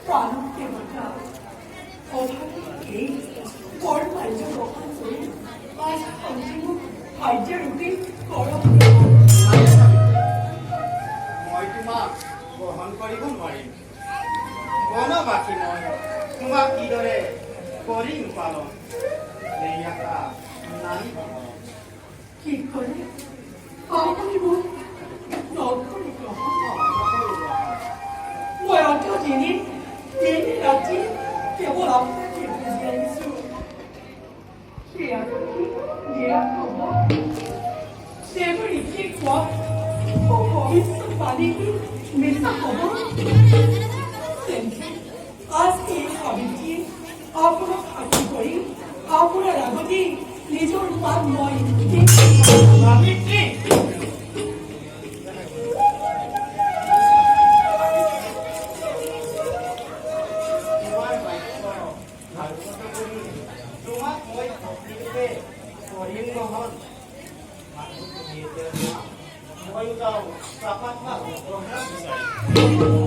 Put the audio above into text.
প্ৰাণকে বঁটা অভাৱীকেই বৰ কাৰ্য গ্ৰহণ কৰি আজ অন্তিম কাৰ্যৰূপী কৰক। মই তোমাক গ্ৰহণ কৰিব নোৱাৰিম। বনবাসী মই তোমাক কিদৰে কৰিম পালন, এই এটা নাৰী কি কৰে আপুনি মোক নকৰি গ্ৰহণ। মই অন্তদিনে দিন ৰাতি কেৱল আপোনাকে বুজি আহিছোঁ। সেয়া কি নিৰাশ হ'ব? তেওঁৰ ইতি কোৱা ভৱিষ্যৎবাণী কি মিছা হ'ব? আজ এই সাবিত্ৰীয়ে আপোনাক সাক্ষী কৰি আপোনাৰ আগতে নিজৰ পাত মই সাবিত্ৰী, তোমাৰ বাক্য ভাগৱত কৰি তোমাক মই ভক্তিৰূপে কৰিম গ্ৰহণ। মানুহ তুমি এতিয়া ময়ো যাওঁ চাপাত বিচাৰি।